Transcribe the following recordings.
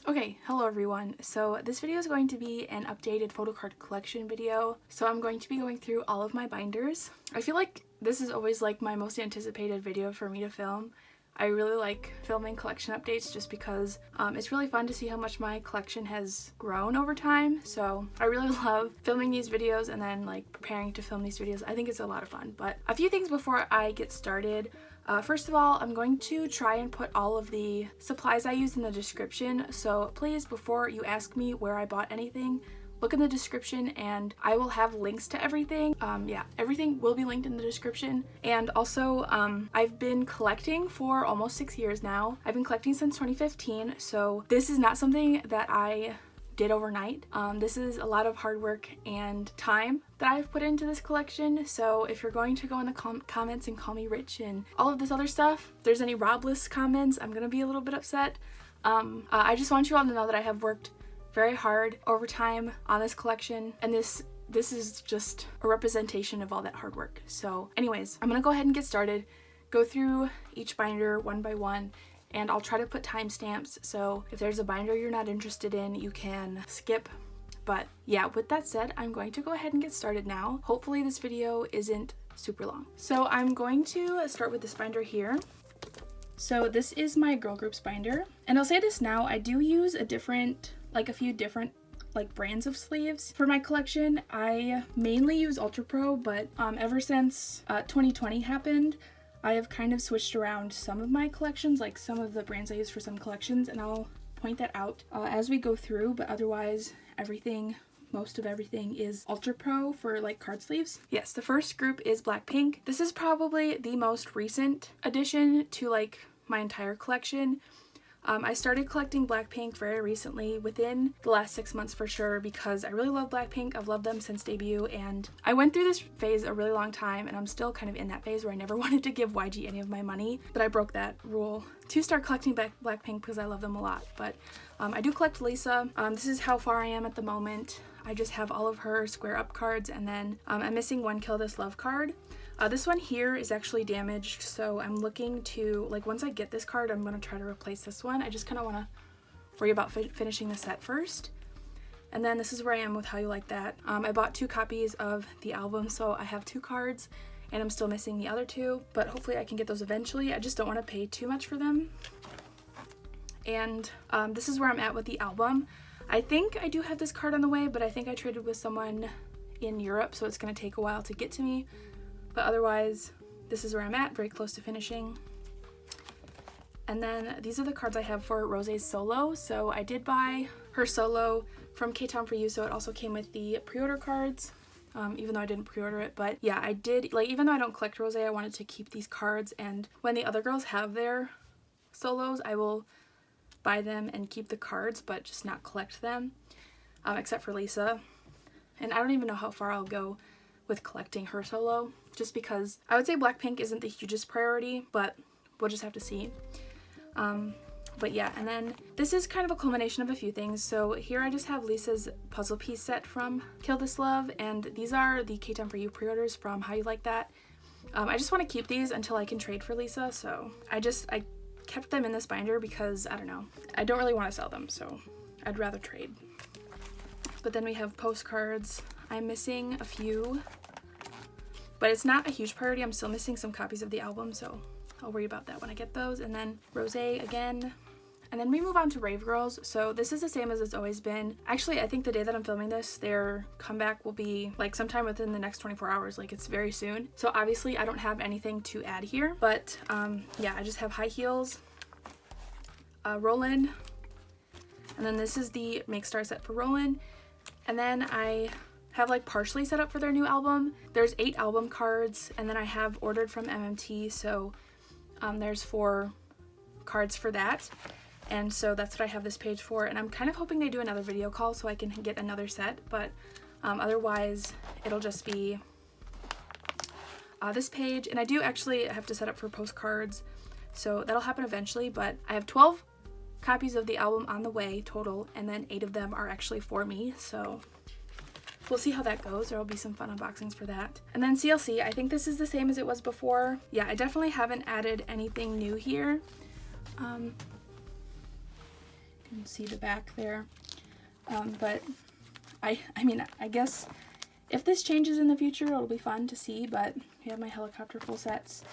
Okay, hello everyone. So this video is going to be an updated photocard collection video. So I'm going to be going through all of my binders. I feel like this is always like my most anticipated video for me to film. I really like filming collection updates just because it's really fun to see how much my collection has grown over time. So I really love filming these videos and then like preparing to film these videos. I think it's a lot of fun. But a few things before I get started. First of all, I'm going to try and put all of the supplies I use in the description. So please, before you ask me where I bought anything, look in the description and I will have links to everything. Yeah, everything will be linked in the description. And also, I've been collecting for almost 6 years now. I've been collecting since 2015, so this is not something that I did overnight. This is a lot of hard work and time that I've put into this collection. So if you're going to go in the comments and call me rich and all of this other stuff, if there's any Robless comments, I'm gonna be a little bit upset. I just want you all to know that I have worked very hard over time on this collection, and this is just a representation of all that hard work. So anyways, I'm gonna go ahead and get started, go through each binder one by one, and I'll try to put timestamps, so if there's a binder you're not interested in, you can skip. But yeah, with that said, I'm going to go ahead and get started now. Hopefully this video isn't super long. So I'm going to start with this binder here. So this is my girl groups binder, and I'll say this now, I do use a few different brands of sleeves for my collection. I mainly use Ultra Pro, but ever since 2020 happened, I have kind of switched around some of my collections, like some of the brands I use for some collections, and I'll point that out as we go through, but otherwise most of everything is Ultra Pro for like card sleeves. Yes, the first group is Blackpink. This is probably the most recent addition to like my entire collection. I started collecting Blackpink very recently, within the last 6 months for sure, because I really love Blackpink. I've loved them since debut, and I went through this phase a really long time, and I'm still kind of in that phase where I never wanted to give YG any of my money, but I broke that rule to start collecting Blackpink because I love them a lot. But I do collect Lisa. This is how far I am at the moment. I just have all of her square up cards, and then I'm missing one Kill This Love card. This one here is actually damaged, so I'm looking to, like, once I get this card, I'm going to try to replace this one. I just kind of want to worry about finishing the set first. And then this is where I am with How You Like That. I bought 2 copies of the album, so I have 2 cards, and I'm still missing the other 2, but hopefully I can get those eventually. I just don't want to pay too much for them. And this is where I'm at with the album. I think I do have this card on the way, but I think I traded with someone in Europe, so it's going to take a while to get to me. But otherwise, this is where I'm at, very close to finishing. And then these are the cards I have for Rosé's solo. So I did buy her solo from Kpop For You, so it also came with the pre-order cards, even though I didn't pre-order it. But yeah, I did, like, even though I don't collect Rosé, I wanted to keep these cards, and when the other girls have their solos, I will buy them and keep the cards, but just not collect them, except for Lisa. And I don't even know how far I'll go with collecting her solo, just because I would say Blackpink isn't the hugest priority, but we'll just have to see. But yeah, and then this is kind of a culmination of a few things. So here I just have Lisa's puzzle piece set from Kill This Love, and these are the Kpop For You pre-orders from How You Like That. I just want to keep these until I can trade for Lisa, so I kept them in this binder because, I don't know, I don't really want to sell them, so I'd rather trade. But then we have postcards. I'm missing a few, but it's not a huge priority. I'm still missing some copies of the album, so I'll worry about that when I get those. And then Rosé again. And then we move on to Rave Girls. So this is the same as it's always been. Actually, I think the day that I'm filming this, their comeback will be like sometime within the next 24 hours. Like, it's very soon. So obviously I don't have anything to add here, but yeah, I just have High Heels, Roland, and then this is the Make Star set for Roland. And then I have like partially set up for their new album. There's 8 album cards, and then I have ordered from MMT, so there's 4 cards for that. And so that's what I have this page for, and I'm kind of hoping they do another video call so I can get another set, but otherwise it'll just be this page. And I do actually have to set up for postcards, so that'll happen eventually, but I have 12 copies of the album on the way total, and then 8 of them are actually for me, so we'll see how that goes. There will be some fun unboxings for that. And then CLC, I think this is the same as it was before. Yeah, I definitely haven't added anything new here. You can see the back there. But I mean, I guess if this changes in the future, it'll be fun to see, but we have my helicopter full sets.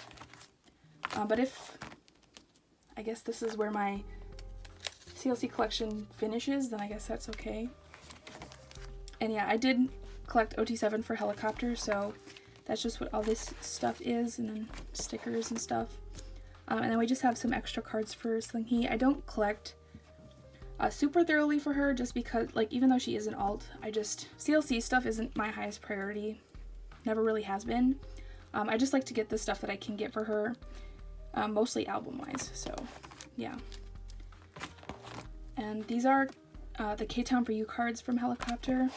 But if, I guess this is where my CLC collection finishes, then I guess that's okay. And yeah, I did collect OT7 for helicopter, so that's just what all this stuff is, and then stickers and stuff. And then we just have some extra cards for Slinky. I don't collect super thoroughly for her just because, like, even though she is an alt, CLC stuff isn't my highest priority. Never really has been. I just like to get the stuff that I can get for her, mostly album-wise, so yeah. And these are the K-Town For You cards from Helicopter,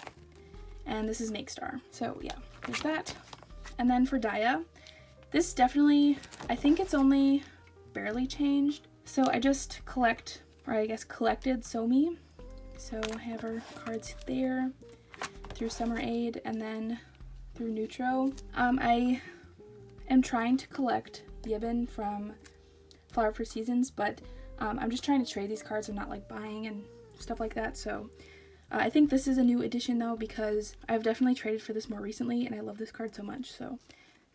and this is Make Star. So yeah, there's that. And then for Daya, this definitely, I think it's only barely changed. So I just collect, or I guess collected Somi. So I have her cards there through Summer Aid and then through Neutro. I am trying to collect Yibin from Flower for Seasons, but I'm just trying to trade these cards. I'm not like buying and stuff like that. So I think this is a new edition though, because I've definitely traded for this more recently and I love this card so much. So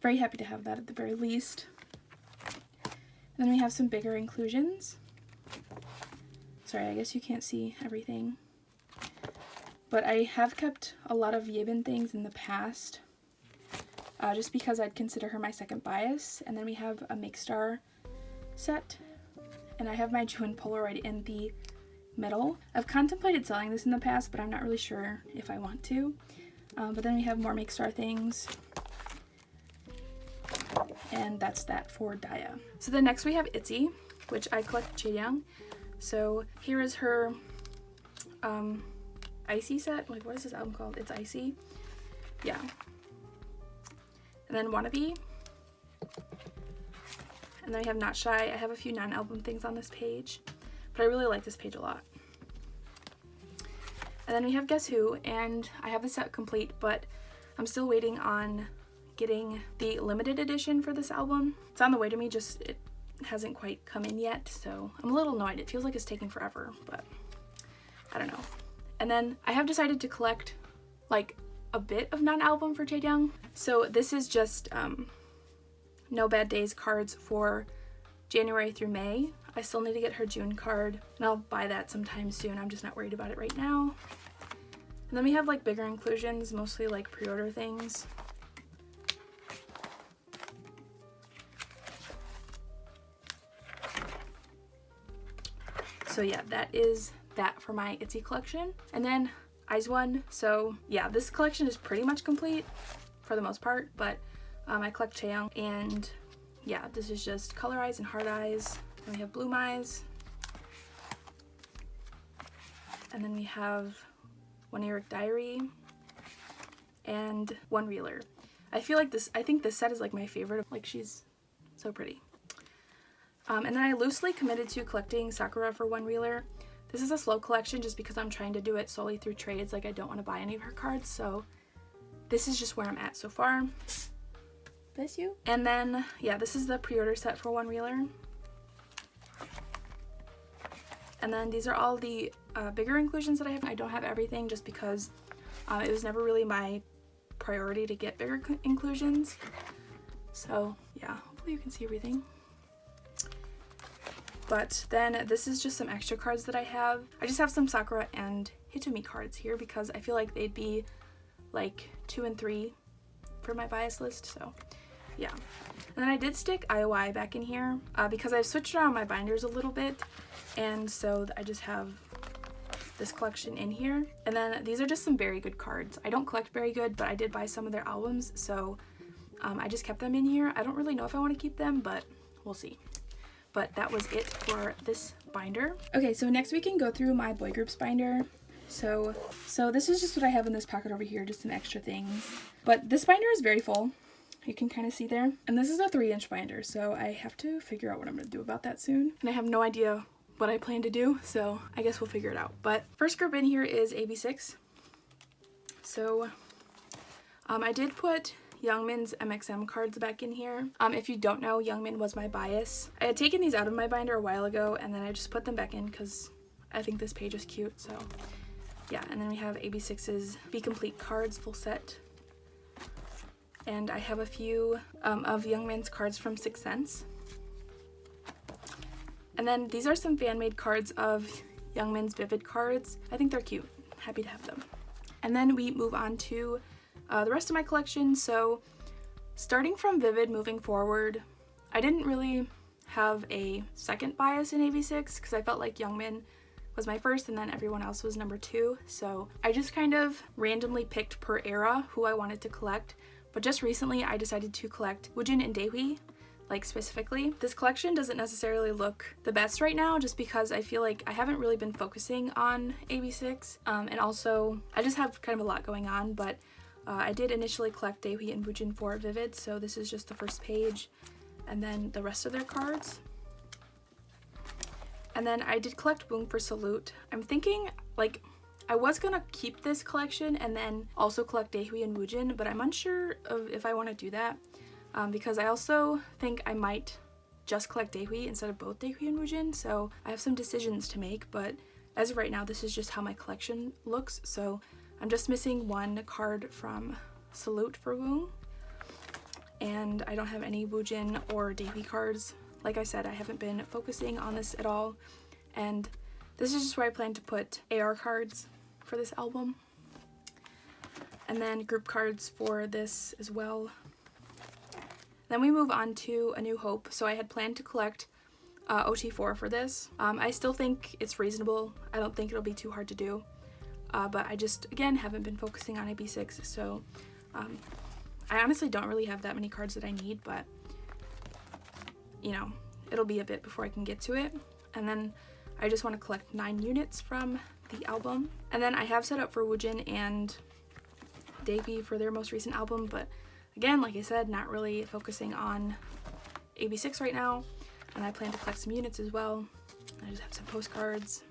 very happy to have that at the very least. And then we have some bigger inclusions. Sorry, I guess you can't see everything. But I have kept a lot of Yibin things in the past, just because I'd consider her my second bias. And then we have a Make Star set, and I have my Juin Polaroid in the middle. I've contemplated selling this in the past, but I'm not really sure if I want to. But then we have more Make Star things. And that's that for Daya. So then next we have Itzy, which I collect Chaeyoung. So here is her Icy set. Like, what is this album called? It's Icy. Yeah. And then Wannabe. And then we have Not Shy. I have a few non-album things on this page, but I really like this page a lot. And then we have Guess Who, and I have the set complete, but I'm still waiting on getting the limited edition for this album. It's on the way to me, just it hasn't quite come in yet, so I'm a little annoyed. It feels like it's taking forever, but I don't know. And then I have decided to collect like a bit of non-album for Chaeyoung. So this is just No Bad Days cards for January through May. I still need to get her June card, and I'll buy that sometime soon. I'm just not worried about it right now. And then we have like bigger inclusions, mostly like pre-order things. So yeah, that is that for my Itzy collection. And then IZ*ONE. So yeah, this collection is pretty much complete for the most part, but I collect Chaeyoung, and yeah, this is just Color Eyes and Hard Eyes. And we have Bloom Eyes. And then we have One Eric Diary and One Reeler. I think this set is like my favorite. Like, she's so pretty. And then I loosely committed to collecting Sakura for One Reeler. This is a slow collection just because I'm trying to do it solely through trades. Like, I don't want to buy any of her cards, so this is just where I'm at so far. Bless you. And then, yeah, this is the pre-order set for One Reeler. And then these are all the bigger inclusions that I have. I don't have everything just because it was never really my priority to get bigger inclusions. So yeah, hopefully you can see everything. But then this is just some extra cards that I have. I just have some Sakura and Hitomi cards here because I feel like they'd be like 2 and 3 for my bias list, so yeah. And then I did stick IOI back in here because I've switched around my binders a little bit, and so I just have this collection in here. And then these are just some Very Good cards. I don't collect Very Good, but I did buy some of their albums, so I just kept them in here. I don't really know if I want to keep them, but we'll see. But that was it for this binder. Okay, so next we can go through my boy groups binder. So this is just what I have in this pocket over here, just some extra things. But this binder is very full. You can kind of see there. And this is a 3-inch binder, so I have to figure out what I'm going to do about that soon. And I have no idea what I plan to do, so I guess we'll figure it out. But first group in here is AB6. So I did put Youngmin's MXM cards back in here. If you don't know, Youngmin was my bias. I had taken these out of my binder a while ago, and then I just put them back in because I think this page is cute, so yeah. And then we have AB6's Be Complete cards, full set. And I have a few of Youngmin's cards from 6th Sense. And then these are some fan-made cards of Youngmin's Vivid cards. I think they're cute. Happy to have them. And then we move on to the rest of my collection. So starting from Vivid moving forward, I didn't really have a second bias in AB6 because I felt like Youngmin was my first and then everyone else was number 2. So I just kind of randomly picked per era who I wanted to collect. But just recently I decided to collect Woojin and Daehwi, like specifically. This collection doesn't necessarily look the best right now just because I feel like I haven't really been focusing on AB6. And also I just have kind of a lot going on, but I did initially collect Daehwi and Woojin for Vivid, so this is just the first page and then the rest of their cards. And then I did collect Woong for Salute. I'm thinking, like, I was gonna keep this collection and then also collect Daehwi and Woojin, but I'm unsure of if I want to do that because I also think I might just collect Daehwi instead of both Daehwi and Woojin, so I have some decisions to make, but as of right now this is just how my collection looks. So I'm just missing one card from Salute for Woong, and I don't have any Woojin or Daehwi cards. Like I said, I haven't been focusing on this at all, and this is just where I plan to put AR cards for this album. And then group cards for this as well. Then we move on to A New Hope. So I had planned to collect OT4 for this. I still think it's reasonable. I don't think it'll be too hard to do. But I just, again, haven't been focusing on AB6. So I honestly don't really have that many cards that I need, but you know, it'll be a bit before I can get to it. And then I just want to collect 9 units from the album. And then I have set up for Woojin and Daehwi for their most recent album, but again, like I said, not really focusing on AB6 right now. And I plan to collect some units as well. I just have some postcards.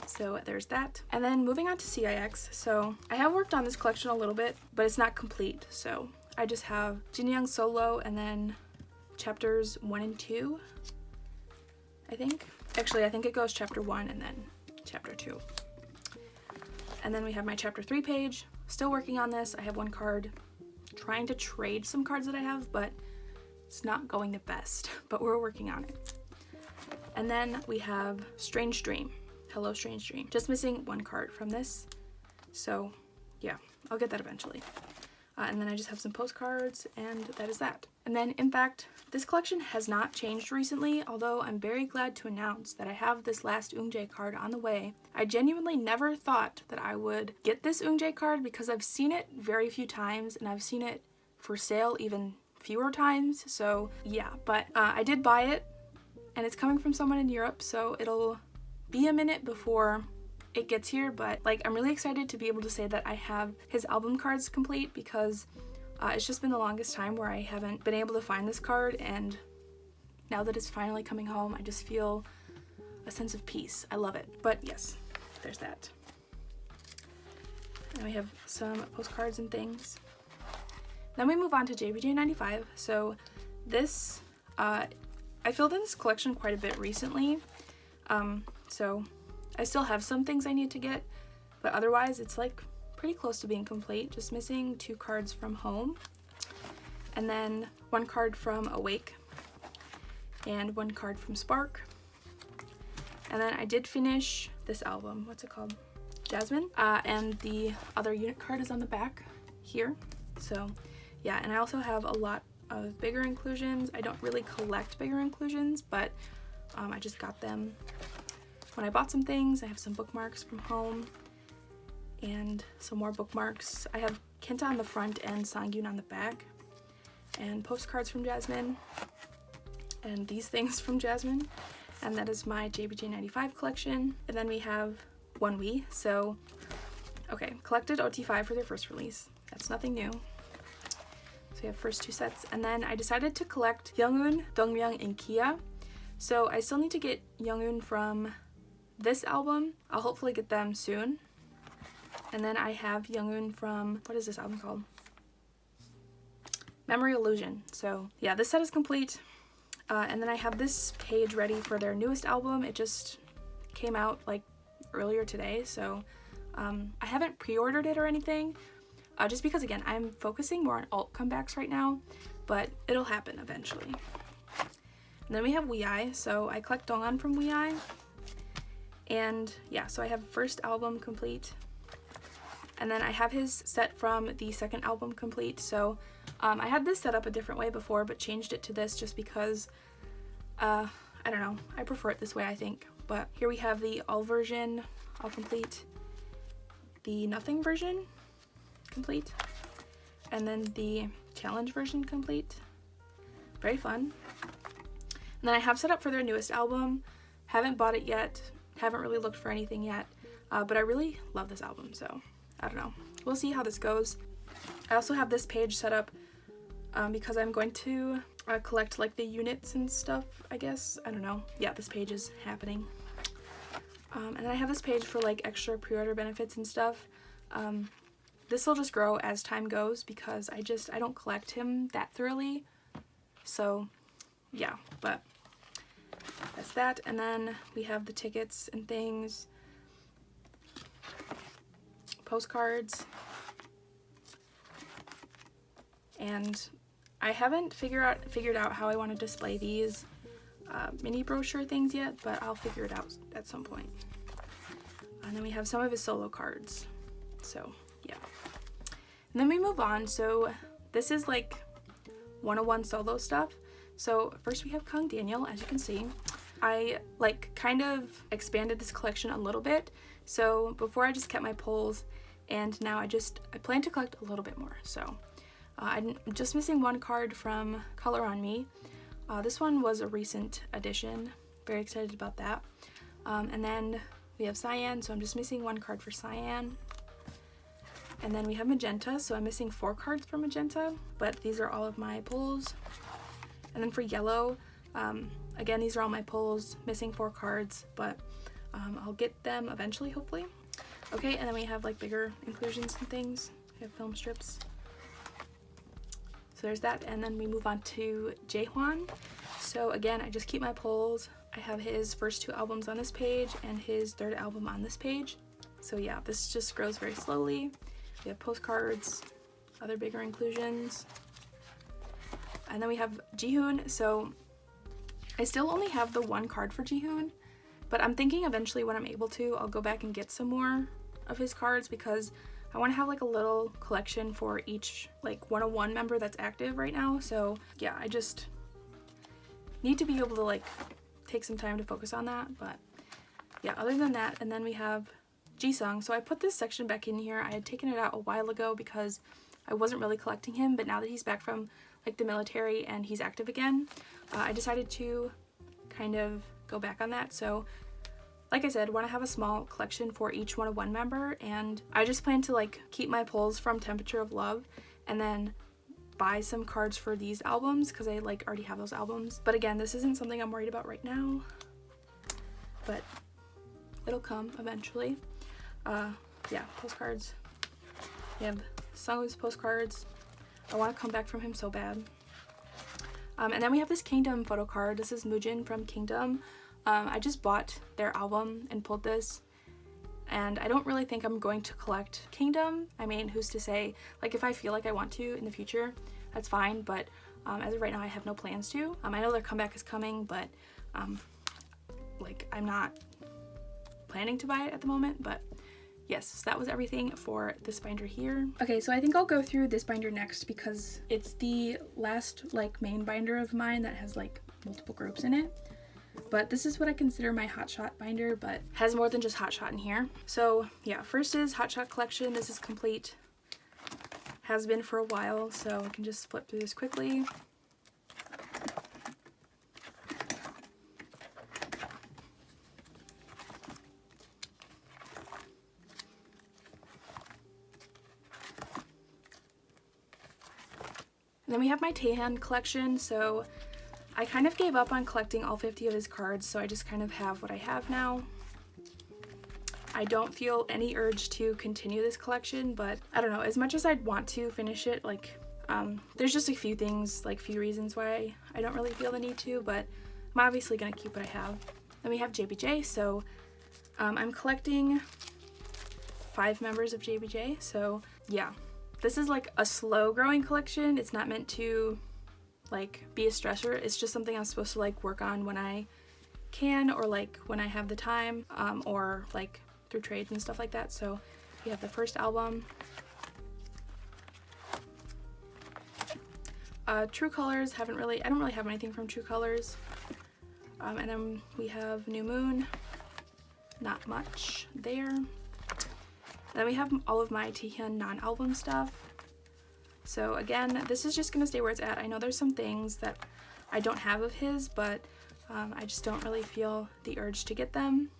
So there's that. And then moving on to CIX. So I have worked on this collection a little bit, but it's not complete. So I just have Jinyoung solo and then chapters 1 and 2, I think. Actually, I think it goes chapter 1 and then chapter 2. And then we have my chapter 3 page. Still working on this. I have one card. Trying to trade some cards that I have, but it's not going the best. But we're working on it. And then we have Strange Dream. Hello, Strange Dream. Just missing one card from this. So yeah, I'll get that eventually. And then I just have some postcards, and that is that. And then, in fact, this collection has not changed recently, although I'm very glad to announce that I have this last Eunjae card on the way. I genuinely never thought that I would get this Eunjae card because I've seen it very few times, and I've seen it for sale even fewer times, so yeah. But I did buy it, and it's coming from someone in Europe, so it'll be a minute before it gets here, but like I'm really excited to be able to say that I have his album cards complete because it's just been the longest time where I haven't been able to find this card, and now that it's finally coming home, I just feel a sense of peace. I love it. But yes, there's that. And we have some postcards and things. Then we move on to JBJ95. So this, I filled in this collection quite a bit recently. So I still have some things I need to get, but otherwise it's like pretty close to being complete. Just missing 2 cards from Home, and then 1 card from Awake, and 1 card from Spark. And then I did finish this album. What's it called? Jasmine. And the other unit card is on the back here. So yeah, and I also have a lot of bigger inclusions. I don't really collect bigger inclusions, but I just got them when I bought some things. I have some bookmarks from Home and some more bookmarks. I have Kenta on the front and Sangyun on the back, and postcards from Jasmine, and these things from Jasmine. And that is my JBJ95 collection. And then we have Wonwi. So okay, collected OT5 for their first release. That's nothing new. So we have first 2 sets, and then I decided to collect Youngun, Dongmyeong, and Kia. So I still need to get Youngun from this album. I'll hopefully get them soon. And then I have Youngun from, what is this album called? Memory Illusion. So yeah, this set is complete. And then I have this page ready for their newest album. It just came out like earlier today, so I haven't pre-ordered it or anything, just because again I'm focusing more on alt comebacks right now, but it'll happen eventually. And then we have Wei, so I collect Donghan from Wei, and yeah, so I have first album complete, and then I have his set from the second album complete. So I had this set up a different way before, but changed it to this just because I don't know, I prefer it this way, I think. But here we have the all version, all complete, the nothing version complete, and then the challenge version complete. Very fun. And then I have set up for their newest album. Haven't bought it yet, haven't really looked for anything yet, but I really love this album, so I don't know. We'll see how this goes. I also have this page set up because I'm going to collect like the units and stuff, I guess. I don't know. Yeah, this page is happening. And then I have this page for like extra pre-order benefits and stuff. This will just grow as time goes because I don't collect him that thoroughly. So yeah, but that's that. And then we have the tickets and things, postcards, and I haven't figured out how I want to display these mini brochure things yet, but I'll figure it out at some point. And then we have some of his solo cards, so yeah. And then we move on. So this is like 101 solo stuff. So first we have Kang Daniel, as you can see. I like kind of expanded this collection a little bit. So before I just kept my pulls, and now I plan to collect a little bit more. So I'm just missing one card from Color on Me. This one was a recent addition. Very excited about that. And then we have Cyan, so I'm just missing one card for Cyan. And then we have Magenta, so I'm missing 4 cards for Magenta, but these are all of my pulls. And then for Yellow, again, these are all my pulls, missing 4 cards, but I'll get them eventually, hopefully. Okay, and then we have like bigger inclusions and things. We have film strips. So there's that, and then we move on to Jaehwan. So again, I just keep my pulls. I have his first 2 albums on this page and his 3rd album on this page. So yeah, this just grows very slowly. We have postcards, other bigger inclusions. And then we have Jihoon. So I still only have the 1 card for Jihoon, but I'm thinking eventually when I'm able to, I'll go back and get some more of his cards because I want to have like a little collection for each like 101 member that's active right now. So yeah, I just need to be able to like take some time to focus on that. But yeah, other than that, and then we have Jisung. So I put this section back in here. I had taken it out a while ago because I wasn't really collecting him, but now that he's back from like the military and he's active again, I decided to kind of go back on that. So like I said, want to have a small collection for each 101 member, and I just plan to like keep my pulls from Temperature of Love and then buy some cards for these albums because I like already have those albums. But again, this isn't something I'm worried about right now, but it'll come eventually. Yeah, postcards. We have Sungwoo's postcards. I want to come back from him so bad. And then we have this Kingdom photo card. This is Moojin from Kingdom. I just bought their album and pulled this, and I don't really think I'm going to collect Kingdom. I mean, who's to say? Like, if I feel like I want to in the future, that's fine, but as of right now, I have no plans to. I know their comeback is coming, but like, I'm not planning to buy it at the moment. But yes, so that was everything for this binder here. Okay, so I think I'll go through this binder next because it's the last like main binder of mine that has like multiple groups in it. But this is what I consider my Hotshot binder, but has more than just Hotshot in here. So yeah, first is Hotshot collection. This is complete. Has been for a while, so I can just flip through this quickly. And then we have my Taehan collection. So I kind of gave up on collecting all 50 of his cards, so I just kind of have what I have now. I don't feel any urge to continue this collection, but I don't know, as much as I'd want to finish it, like, there's just a few things, like few reasons why I don't really feel the need to, but I'm obviously gonna keep what I have. Then we have JBJ, so I'm collecting 5 members of JBJ, so yeah. This is like a slow growing collection. It's not meant to like be a stressor. It's just something I'm supposed to like work on when I can, or like when I have the time, or like through trades and stuff like that. So we have the first album. True Colors, I don't really have anything from True Colors. And then we have New Moon, not much there. Then we have all of my Taehyun non-album stuff. So again, this is just gonna stay where it's at. I know there's some things that I don't have of his, but I just don't really feel the urge to get them.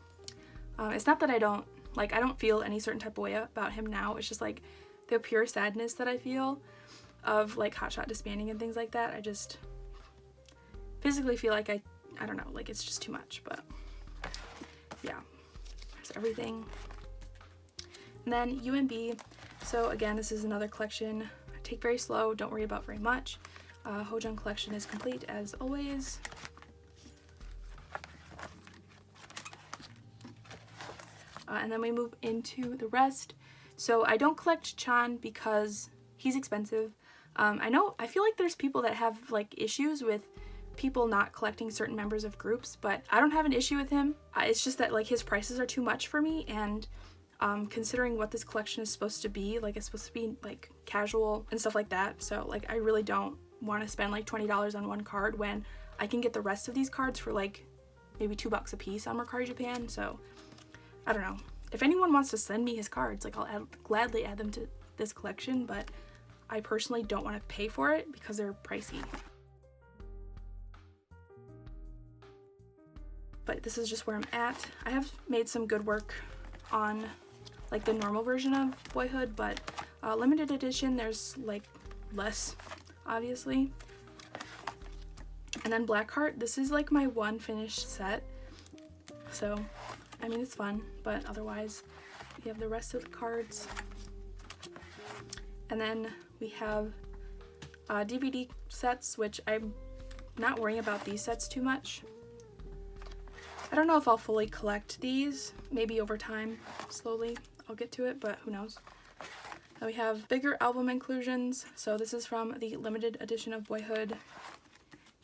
It's not that I don't feel any certain type of way about him now. It's just like the pure sadness that I feel of like Hotshot disbanding and things like that. I just physically feel like I don't know, like it's just too much. But yeah, there's everything. And then UMB. So again, this is another collection. Take very slow, don't worry about very much. Hojung collection is complete as always. And then we move into the rest. So I don't collect Chan because he's expensive. I feel like there's people that have like issues with people not collecting certain members of groups, but I don't have an issue with him. It's just that like his prices are too much for me, and considering what this collection is supposed to be, like it's supposed to be like casual and stuff like that, so like I really don't want to spend like $20 on one card when I can get the rest of these cards for like maybe $2 a piece on Mercari Japan. So I don't know. If anyone wants to send me his cards, like I'll gladly add them to this collection, but I personally don't want to pay for it because they're pricey. But this is just where I'm at. I have made some good work on like the normal version of Boyhood, but limited edition there's like less, obviously. And then Blackheart, this is like my one finished set, so I mean it's fun, but otherwise we have the rest of the cards. And then we have DVD sets, which I'm not worrying about these sets too much. I don't know if I'll fully collect these, maybe over time, slowly I'll get to it, but who knows. Then we have bigger album inclusions. So this is from the limited edition of Boyhood,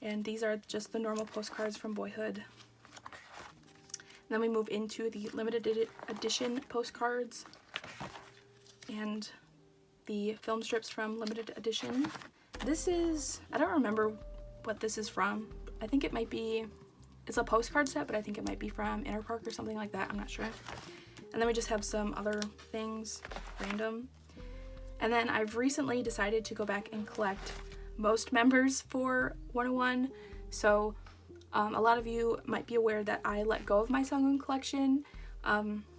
and these are just the normal postcards from Boyhood. And then we move into the limited edition postcards and the film strips from limited edition. This is, I don't remember what this is from. I think it might be, it's a postcard set, but I think it might be from Inner Park or something like that, I'm not sure. And then we just have some other things, random. And then I've recently decided to go back and collect most members for 101. So a lot of you might be aware that I let go of my Sungoon collection.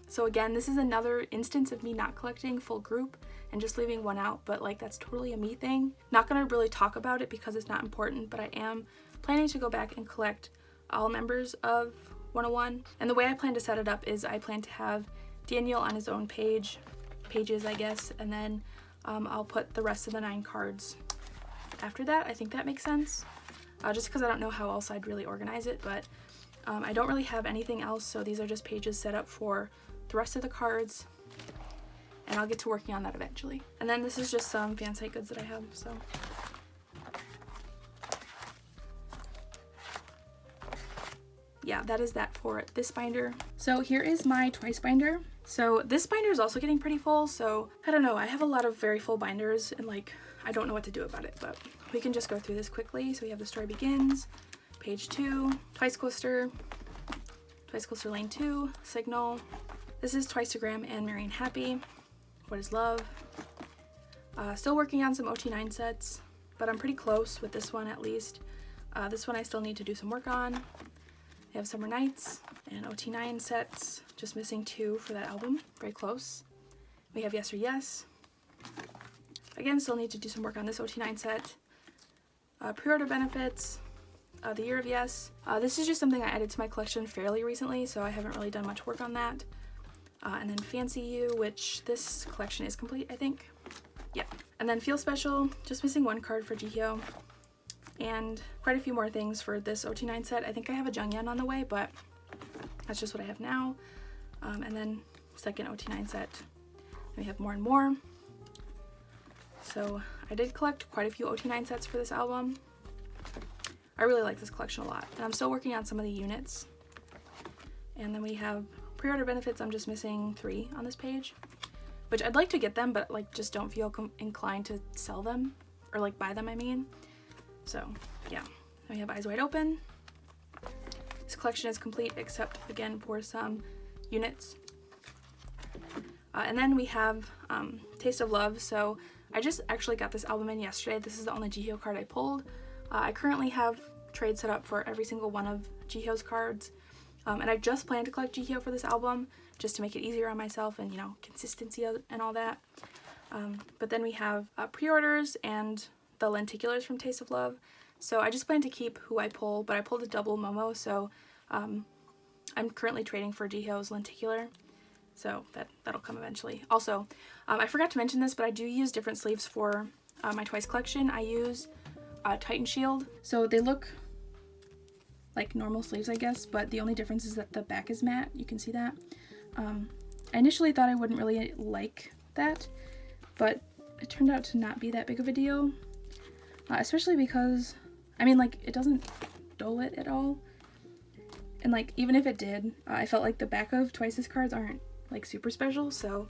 So again, this is another instance of me not collecting full group and just leaving one out, but like that's totally a me thing. Not gonna really talk about it because it's not important, but I am planning to go back and collect all members of 101. And the way I plan to set it up is I plan to have Daniel on his own pages, I guess, and then I'll put the rest of the 9 cards after that. I think that makes sense, just because I don't know how else I'd really organize it, but I don't really have anything else, so these are just pages set up for the rest of the cards, and I'll get to working on that eventually. And then this is just some fan site goods that I have, so. Yeah, that is that for this binder. So here is my Twice binder. So this binder is also getting pretty full, so I don't know, I have a lot of very full binders and like I don't know what to do about it, but we can just go through this quickly. So we have The Story Begins, page 2, Twice Coaster, Twice Coaster Lane 2, Signal. This is Twiceagram and Marrying Happy, What is Love. Still working on some OT9 sets, but I'm pretty close with this one at least. This one I still need to do some work on. We have Summer Nights and OT9 sets, just missing 2 for that album, very close. We have Yes or Yes. Again, still need to do some work on this OT9 set. Pre-order benefits, The Year of Yes. This is just something I added to my collection fairly recently, so I haven't really done much work on that. And then Fancy You, which this collection is complete, I think. Yeah. And then Feel Special, just missing 1 card for Jihyo. And quite a few more things for this OT9 set. I think I have a Jungyeon on the way, but that's just what I have now. And then second OT9 set. We have more and more. So I did collect quite a few OT9 sets for this album. I really like this collection a lot. And I'm still working on some of the units. And then we have pre-order benefits. I'm just missing 3 on this page, which I'd like to get them, but like just don't feel inclined to sell them or like buy them, I mean. So yeah, then we have Eyes Wide Open. This collection is complete except again for some units. And then we have Taste of Love. So I just actually got this album in yesterday. This is the only Jihyo card I pulled. I currently have trade set up for every single one of Jihyo's cards. And I just plan to collect Jihyo for this album just to make it easier on myself and, you know, consistency and all that. But then we have pre-orders and the lenticulars from Taste of Love. So I just plan to keep who I pull, but I pulled a double Momo, so I'm currently trading for Jihyo's lenticular. So that'll come eventually. Also, I forgot to mention this, but I do use different sleeves for my Twice collection. I use Titan Shield. So they look like normal sleeves, I guess, but the only difference is that the back is matte. You can see that. I initially thought I wouldn't really like that, but it turned out to not be that big of a deal. Especially because, I mean, like, it doesn't dull it at all. And like, even if it did, I felt like the back of Twice's cards aren't like super special, so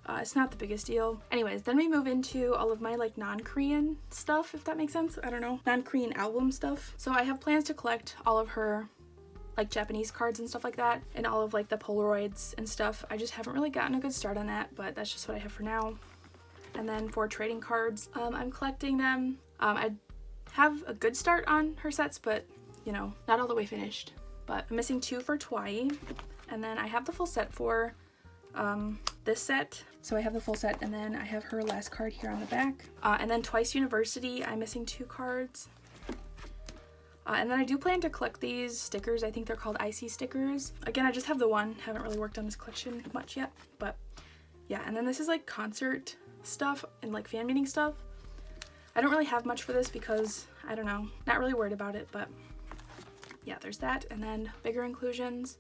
it's not the biggest deal. Anyways, then we move into all of my like non-Korean stuff, if that makes sense. I don't know, non-Korean album stuff. So I have plans to collect all of her like Japanese cards and stuff like that, and all of like the Polaroids and stuff. I just haven't really gotten a good start on that, but that's just what I have for now. And then for trading cards, I'm collecting them. I have a good start on her sets, but you know, not all the way finished. But I'm missing 2 for Twi, and then I have the full set for this set. So I have the full set, and then I have her last card here on the back. And then Twice University, I'm missing 2 cards. And then I do plan to collect these stickers. I think they're called IC stickers. Again, I just have the one. Haven't really worked on this collection much yet, but yeah. And then this is like concert stuff and like fan meeting stuff. I don't really have much for this because, I don't know, not really worried about it, but yeah, there's that. And then bigger inclusions.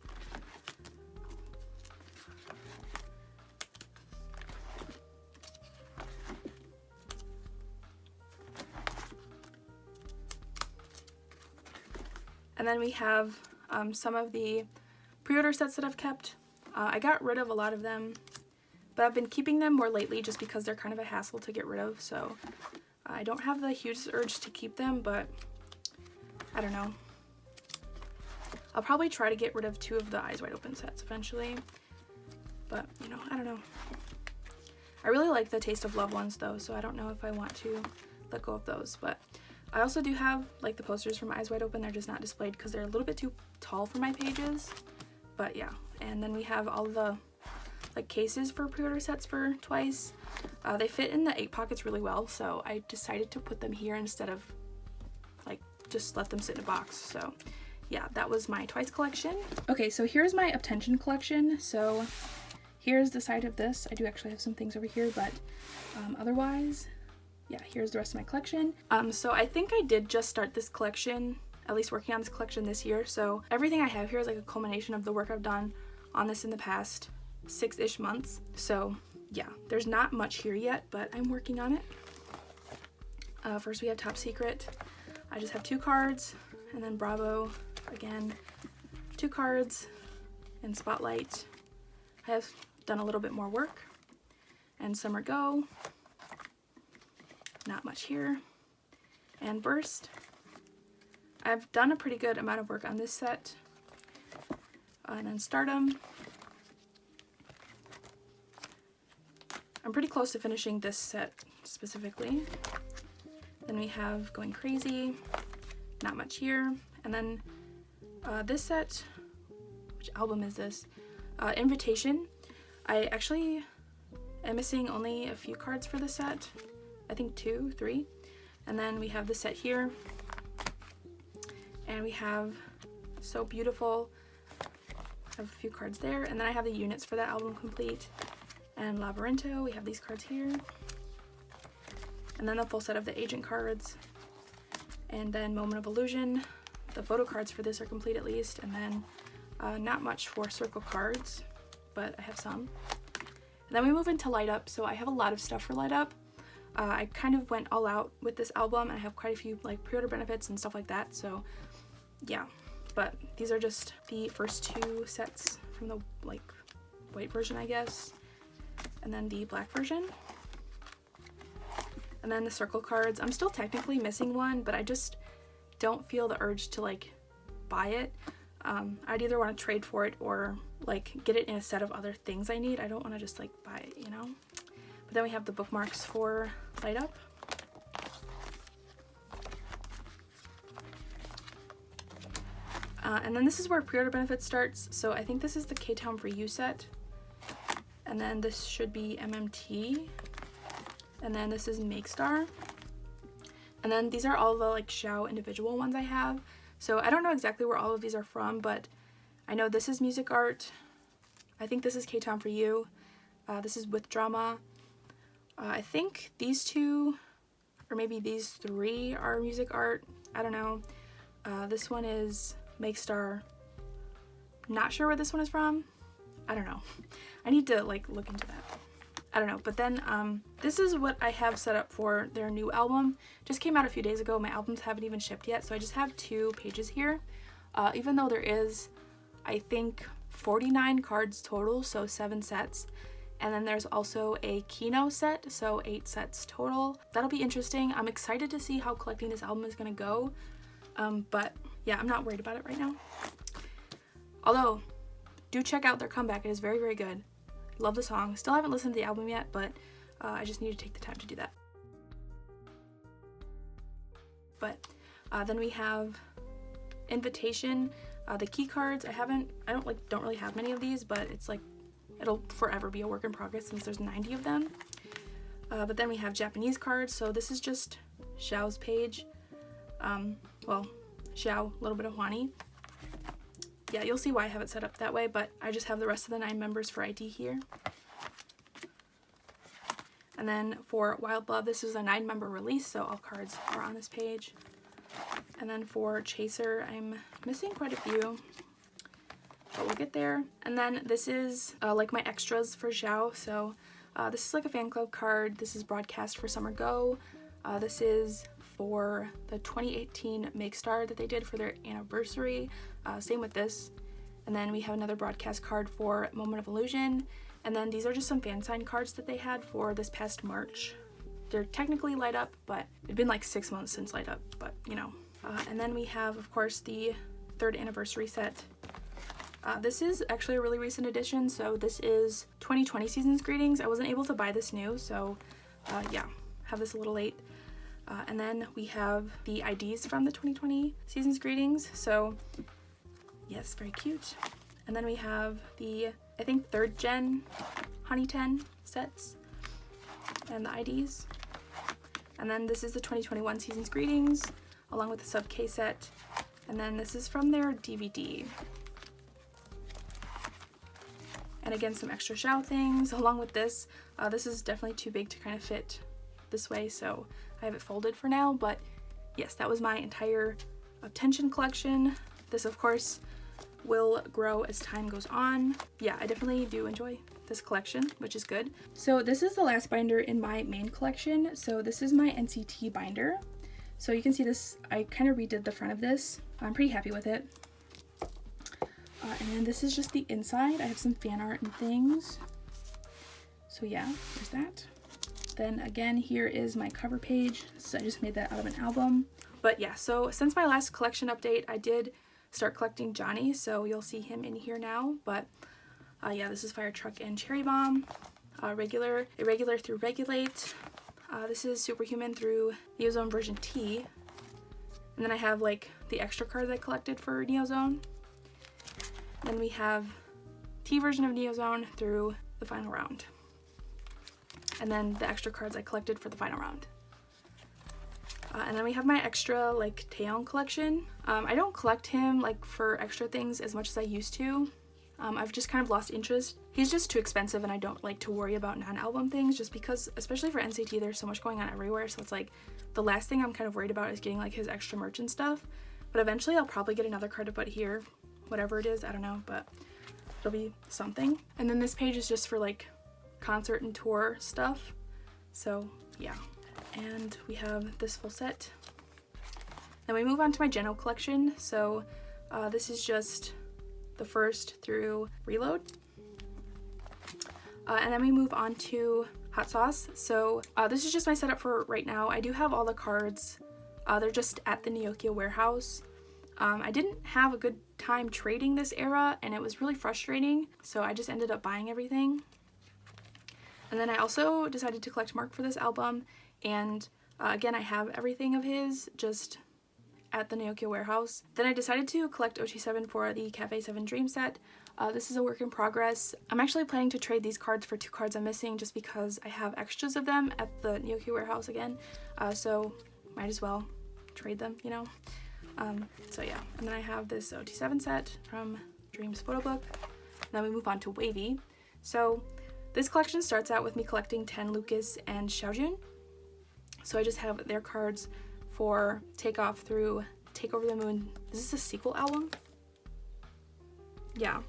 And then we have some of the pre-order sets that I've kept. I got rid of a lot of them, but I've been keeping them more lately just because they're kind of a hassle to get rid of, so I don't have the hugest urge to keep them, but I don't know. I'll probably try to get rid of 2 of the Eyes Wide Open sets eventually, but you know, I don't know. I really like the Taste of Love ones though, so I don't know if I want to let go of those, but I also do have like the posters from Eyes Wide Open. They're just not displayed because they're a little bit too tall for my pages, but yeah. And then we have all the like cases for pre-order sets for Twice. They fit in the 8 pockets really well, so I decided to put them here instead of like just let them sit in a box. So yeah, that was my Twice collection. Okay, so here's my Obtention collection. So here's the side of this. I do actually have some things over here, but otherwise, yeah, here's the rest of my collection. So I think I did just start this collection, at least working on this collection this year. So everything I have here is like a culmination of the work I've done on this in the past 6-ish months. So yeah, there's not much here yet, but I'm working on it. First we have Top Secret. I just have 2 cards, and then Bravo, again, 2 cards, and Spotlight. I have done a little bit more work. And Summer Go. Not much here. And Burst. I've done a pretty good amount of work on this set. And then Stardom. I'm pretty close to finishing this set specifically. Then we have Going Crazy. Not much here. And then this set, which album is this? Invitation. I actually am missing only a few cards for the set. I think 2, 3. And then we have the set here. And we have So Beautiful. I have a few cards there. And then I have the units for that album complete. And Labyrinto, we have these cards here. And then the full set of the agent cards. And then Moment of Illusion. The photo cards for this are complete at least. And then not much for circle cards. but I have some. And then we move into Light Up, so I have a lot of stuff for Light Up. I kind of went all out with this album. I have quite a few like pre-order benefits and stuff like that, so yeah. But these are just the first 2 sets from the like white version, I guess, and then the black version. And then the circle cards. I'm still technically missing one, but I just don't feel the urge to like buy it. I'd either want to trade for it or like get it in a set of other things I need. I don't want to just like buy it, you know? But then we have the bookmarks for Light Up. And then this is where pre-order benefits starts. So I think this is the K-Town For You set. And then this should be MMT. And then this is Make Star. And then these are all the like Xiao individual ones I have. So I don't know exactly where all of these are from, but I know this is Music Art. I think this is K-Town For You. This is With Drama. I think these 2, or maybe these 3 are Music Art. I don't know. This one is Make Star. Not sure where this one is from. I don't know. I need to like look into that. I don't know. But then this is what I have set up for their new album. Just came out a few days ago. My albums haven't even shipped yet, so I just have 2 pages here. Even though there is, I think, 49 cards total, so 7 sets. And then there's also a Kino set, so 8 sets total. That'll be interesting. I'm excited to see how collecting this album is gonna go. But yeah, I'm not worried about it right now. Although, do check out their comeback. It is very, very good. Love the song. Still haven't listened to the album yet, but I just need to take the time to do that. But then we have Invitation. The key cards, I don't really have many of these, but it's like it'll forever be a work in progress since there's 90 of them. But then we have Japanese cards. So this is just Xiao's page. Well, Xiao, a little bit of Huani. Yeah, you'll see why I have it set up that way, but I just have the rest of the 9 members for ID here. And then for Wild Love, this is a 9-member release, so all cards are on this page. And then for Chaser, I'm missing quite a few, but we'll get there. And then this is like my extras for Xiao. So this is like a fan club card. This is Broadcast for Summer Go. This is for the 2018 Make Star that they did for their anniversary. Same with this. And then we have another broadcast card for Moment of Illusion. And then these are just some fan sign cards that they had for this past March. They're technically Light Up, but it'd been like 6 months since Light Up, but you know. And then we have, of course, the 3rd anniversary set. This is actually a really recent edition, so this is 2020 Season's Greetings. I wasn't able to buy this new, so yeah, have this a little late. And then we have the IDs from the 2020 Season's Greetings, so yes, very cute. And then we have the, I think, 3rd gen Honey 10 sets and the IDs. And then this is the 2021 Season's Greetings, along with the sub K set. And then this is from their DVD. And again, some extra Xiao things along with this. This is definitely too big to kind of fit this way, so I have it folded for now. But yes, that was my entire Attention collection. This, of course, will grow as time goes on. Yeah, I definitely do enjoy this collection, which is good. So this is the last binder in my main collection. So this is my NCT binder. So you can see this, I kind of redid the front of this. I'm pretty happy with it. And then this is just the inside. I have some fan art and things. So yeah, there's that. Then again, here is my cover page. So I just made that out of an album. But yeah, so since my last collection update, I did start collecting Johnny, so you'll see him in here now. But yeah, this is Fire Truck and Cherry Bomb. Regular, Irregular through Regulate. This is Superhuman through Neozone version T. And then I have like the extra cards I collected for Neozone. Then we have T version of Neozone through the final round. And then the extra cards I collected for the final round. And then we have my extra like Taeyong collection. I don't collect him like for extra things as much as I used to. I've just kind of lost interest. He's just too expensive and I don't like to worry about non-album things just because, especially for NCT, there's so much going on everywhere. So it's like the last thing I'm kind of worried about is getting like his extra merch and stuff. But eventually I'll probably get another card to put here, whatever it is, I don't know. But it'll be something. And then this page is just for like concert and tour stuff. So yeah. And we have this full set. Then we move on to my Geno collection. So this is just the first through Reload. And then we move on to Hot Sauce. So this is just my setup for right now. I do have all the cards. They're just at the Nokia warehouse. I didn't have a good time trading this era, and it was really frustrating, so I just ended up buying everything. And then I also decided to collect Mark for this album, and again, I have everything of his just at the Nokia warehouse. Then I decided to collect OT7 for the Cafe 7 Dream set. This is a work in progress. I'm actually planning to trade these cards for 2 cards I'm missing just because I have extras of them at the Nokia warehouse again, so might as well trade them, you know? So yeah, and then I have this OT7 set from Dream's photo book. And then we move on to Wavy. So this collection starts out with me collecting 10 Lucas and Xiaojun. So I just have their cards for Takeoff through Take Over the Moon. Is this a sequel album? Yeah.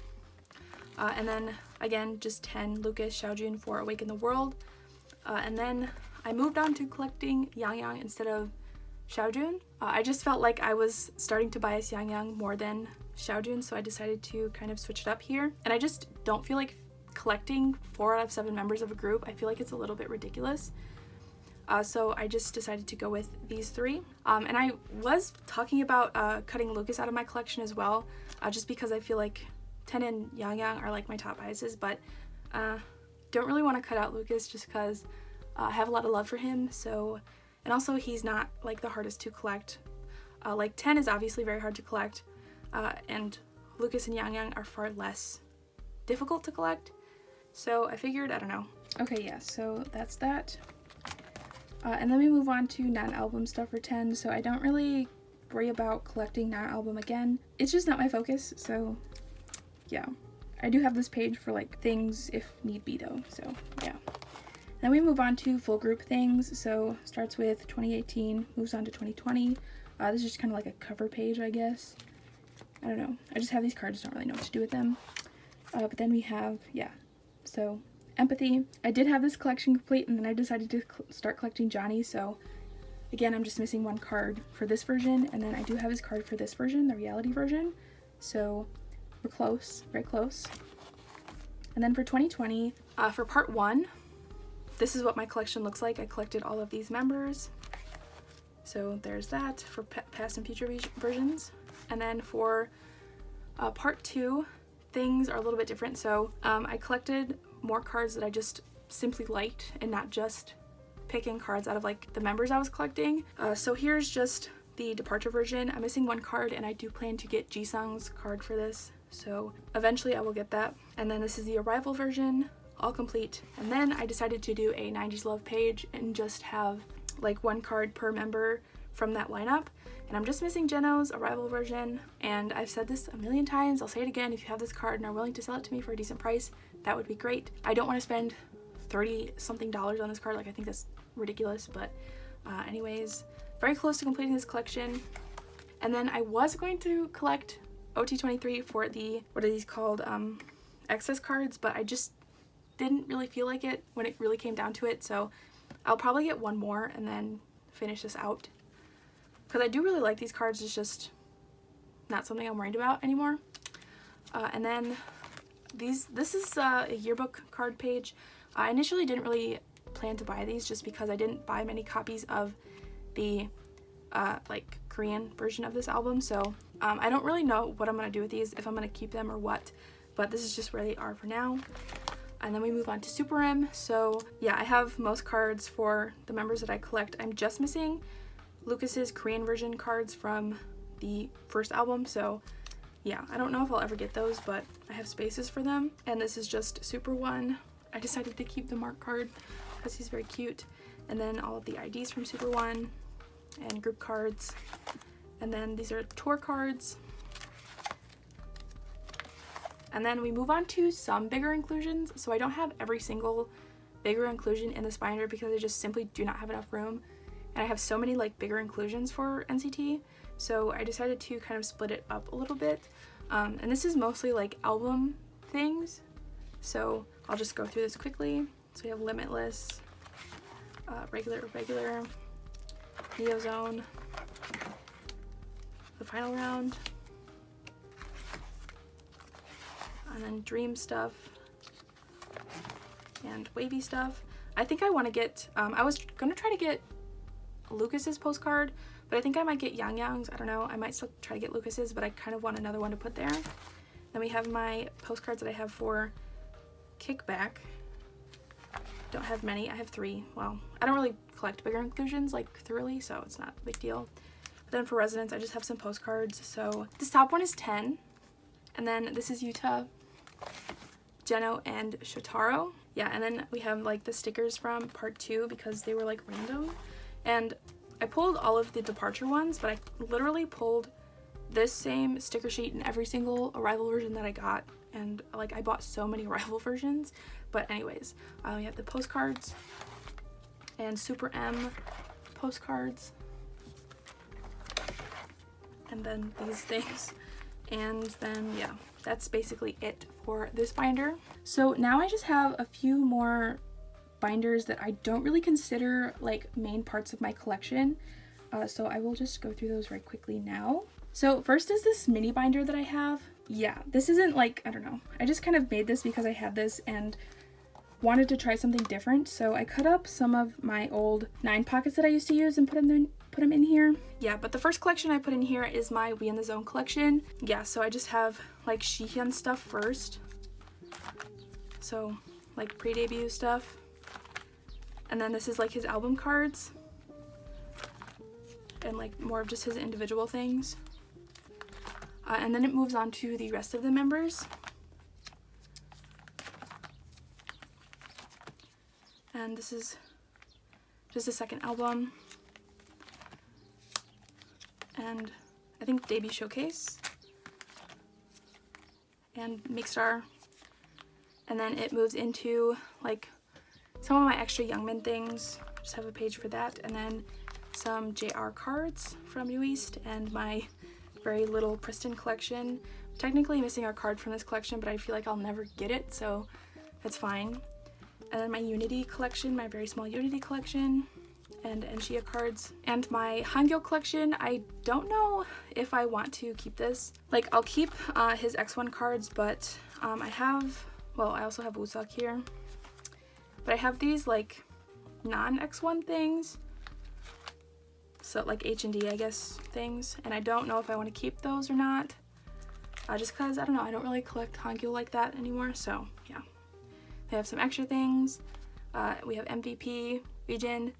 And then again, just 10 Lucas Xiaojun for Awaken the World. And then I moved on to collecting Yang Yang instead of Xiaojun. I just felt like I was starting to bias Yang Yang more than Xiaojun, so I decided to kind of switch it up here. And I just don't feel like collecting 4 out of 7 members of a group. I feel like it's a little bit ridiculous. So I just decided to go with these 3. And I was talking about cutting Lucas out of my collection as well, just because I feel like Ten and Yang Yang are like my top biases, but don't really want to cut out Lucas just because I have a lot of love for him. So, and also he's not like the hardest to collect. Like 10 is obviously very hard to collect, and Lucas and Yang Yang are far less difficult to collect. So I figured, I don't know. Okay, yeah, so that's that. And then we move on to non-album stuff for 10, so I don't really worry about collecting non-album again. It's just not my focus, so yeah. I do have this page for like things if need be though, so yeah. Then we move on to full group things, so starts with 2018, moves on to 2020. This is just kind of like a cover page, I guess. I don't know. I just have these cards, don't really know what to do with them. But then we have, yeah, so Empathy. I did have this collection complete, and then I decided to start collecting Johnny, so again, I'm just missing 1 card for this version, and then I do have his card for this version, the reality version, so we're close, very close. And then for 2020, for part 1, this is what my collection looks like. I collected all of these members, so there's that for past and future versions. And then for part 2, things are a little bit different. So I collected more cards that I just simply liked and not just picking cards out of like the members I was collecting. So here's just the departure version. I'm missing 1 card, and I do plan to get Jisung's card for this, so eventually I will get that. And then this is the arrival version, all complete. And then I decided to do a 90s love page and just have like 1 card per member from that lineup. And I'm just missing Geno's arrival version, and I've said this a million times, I'll say it again, if you have this card and are willing to sell it to me for a decent price, that would be great. I don't want to spend $30 something on this card, like I think that's ridiculous, but anyways, very close to completing this collection. And then I was going to collect OT23 for the, what are these called, excess cards, but I just didn't really feel like it when it really came down to it, so I'll probably get 1 more and then finish this out. Because I do really like these cards, it's just not something I'm worried about anymore. And then this is a yearbook card page. I initially didn't really plan to buy these just because I didn't buy many copies of the like Korean version of this album, so I don't really know what I'm going to do with these, if I'm going to keep them or what, but this is just where they are for now. And then we move on to Super M. So yeah, I have most cards for the members that I collect. I'm just missing Lucas's Korean version cards from the first album, so yeah, I don't know if I'll ever get those, but I have spaces for them. And this is just Super 1. I decided to keep the Mark card because he's very cute. And then all of the IDs from Super 1 and group cards. And then these are tour cards. And then we move on to some bigger inclusions. So I don't have every single bigger inclusion in this binder because I just simply do not have enough room. And I have so many like bigger inclusions for NCT, so I decided to kind of split it up a little bit. And this is mostly like album things. So I'll just go through this quickly. So we have Limitless, regular, Neozone, the final round, and then Dream stuff, and Wavy stuff. I think I want to get, I was going to try to get Lucas's postcard, but I think I might get Yang Yang's. I don't know. I might still try to get Lucas's, but I kind of want another one to put there. Then we have my postcards that I have for Kickback. Don't have many. I have 3. Well, I don't really collect bigger inclusions like thoroughly, so it's not a big deal. But then for Resonance, I just have some postcards. So this top one is 10. And then this is Yuta, Geno, and Shotaro. Yeah, and then we have like the stickers from part 2 because they were like random. And I pulled all of the departure ones, but I literally pulled this same sticker sheet in every single arrival version that I got. And like I bought so many arrival versions. But anyways, we have the postcards and Super M postcards. And then these things. And then yeah, that's basically it for this binder. So now I just have a few more binders that I don't really consider like main parts of my collection. So I will just go through those very quickly now. So first is this mini binder that I have. Yeah, this isn't like, I don't know. I just kind of made this because I had this and wanted to try something different. So I cut up some of my old 9 pockets that I used to use and put them in here. Yeah, but the first collection I put in here is my We in the Zone collection. Yeah, so I just have like Shihyun stuff first. So like pre-debut stuff. And then this is like his album cards. And like more of just his individual things. And then it moves on to the rest of the members. And this is just the second album. And I think debut showcase. And Makestar. And then it moves into like some of my extra Youngmin things. Just have a page for that. And then some JR cards from New East and my very little Preston collection. I'm technically missing a card from this collection, but I feel like I'll never get it, so that's fine. And then my Unity collection, my very small Unity collection, and Enshia cards. And my Hangul collection, I don't know if I want to keep this. Like, I'll keep his X1 cards, but I also have Wooseok here. But I have these, like, non-X1 things. So like H&D, I guess, things. And I don't know if I want to keep those or not. Just because, I don't know, I don't really collect Hangul like that anymore. So, yeah. They have some extra things. We have MVP, Region,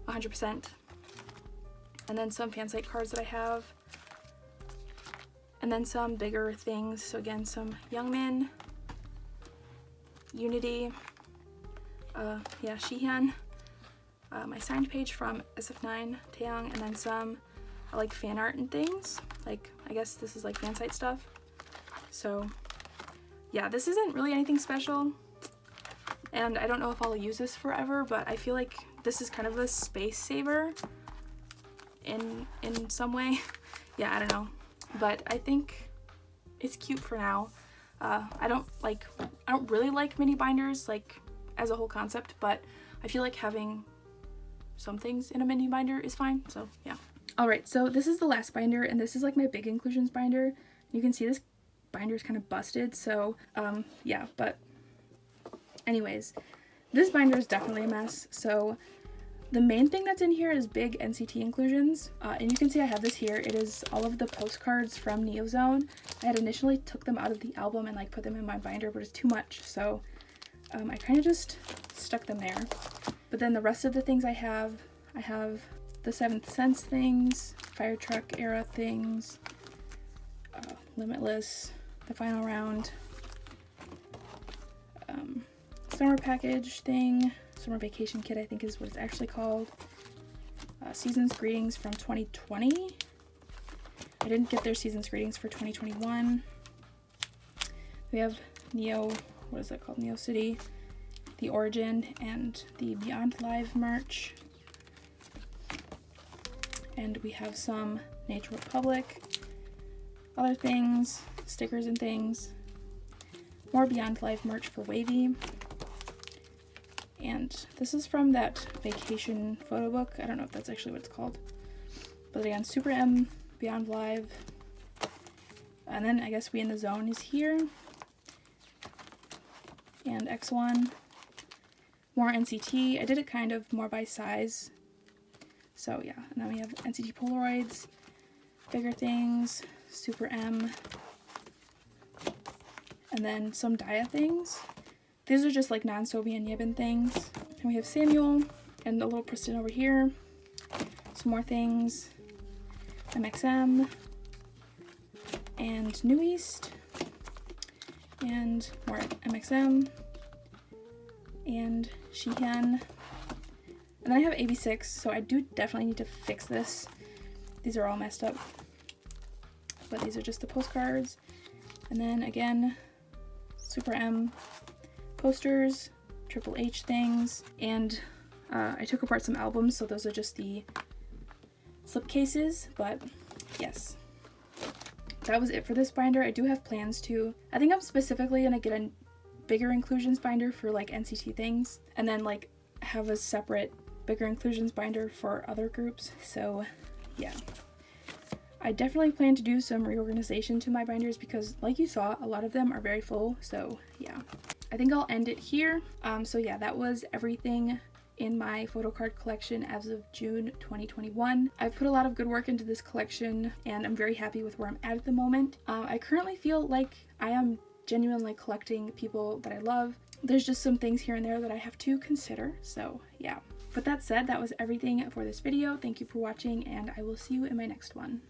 100%. And then some fan site cards that I have. And then some bigger things. So again, some Youngmin, Unity, Shihyun. My signed page from SF9, Taeyang, and then some like fan art and things. Like, I guess this is like fan site stuff. So yeah, this isn't really anything special. And I don't know if I'll use this forever, but I feel like this is kind of a space saver in some way. Yeah, I don't know. But I think it's cute for now. I don't really like mini binders like as a whole concept, but I feel like having some things in a mini binder is fine, so yeah. Alright, so this is the last binder, and this is like my big inclusions binder. You can see this binder is kind of busted, so yeah, but anyways, this binder is definitely a mess. So the main thing that's in here is big NCT inclusions, and you can see I have this here. It is all of the postcards from Neozone. I had initially took them out of the album and like put them in my binder, but it's too much, so I kind of just stuck them there. But then the rest of the things I have the Seventh Sense things, Fire Truck era things, Limitless, the final round, summer package thing, summer vacation kit I think is what it's actually called, Season's Greetings from 2020. I didn't get their Season's Greetings for 2021. We have Neo, what is that called? Neo City, the Origin, and the Beyond Live merch. And we have some Nature Republic, other things, stickers and things. more Beyond Live merch for Wavy. And this is from that vacation photo book. I don't know if that's actually what it's called. But again, Super M, Beyond Live. And then I guess We in the Zone is here. And X1. More NCT. I did it kind of more by size. So yeah, and then we have NCT Polaroids, Bigger Things, Super M, and then some Dia things. These are just like non-Sobian Yibin things. And we have Samuel, and a little Preston over here. Some more things. MXM, and New East, and more MXM, and Sheehan. And then I have AB6, so I do definitely need to fix this. These are all messed up. But these are just the postcards. And then again, Super M posters, Triple H things, and I took apart some albums, so those are just the slipcases. But yes, that was it for this binder. I do have plans to, I think I'm specifically gonna get a bigger inclusions binder for like NCT things, and then like have a separate bigger inclusions binder for other groups. So yeah, I definitely plan to do some reorganization to my binders because like you saw, a lot of them are very full. So yeah, I think I'll end it here. So yeah, that was everything in my photo card collection as of June 2021. I've put a lot of good work into this collection and I'm very happy with where I'm at the moment. I currently feel like I am genuinely collecting people that I love. There's just some things here and there that I have to consider. So yeah. With that said, that was everything for this video. Thank you for watching, and I will see you in my next one.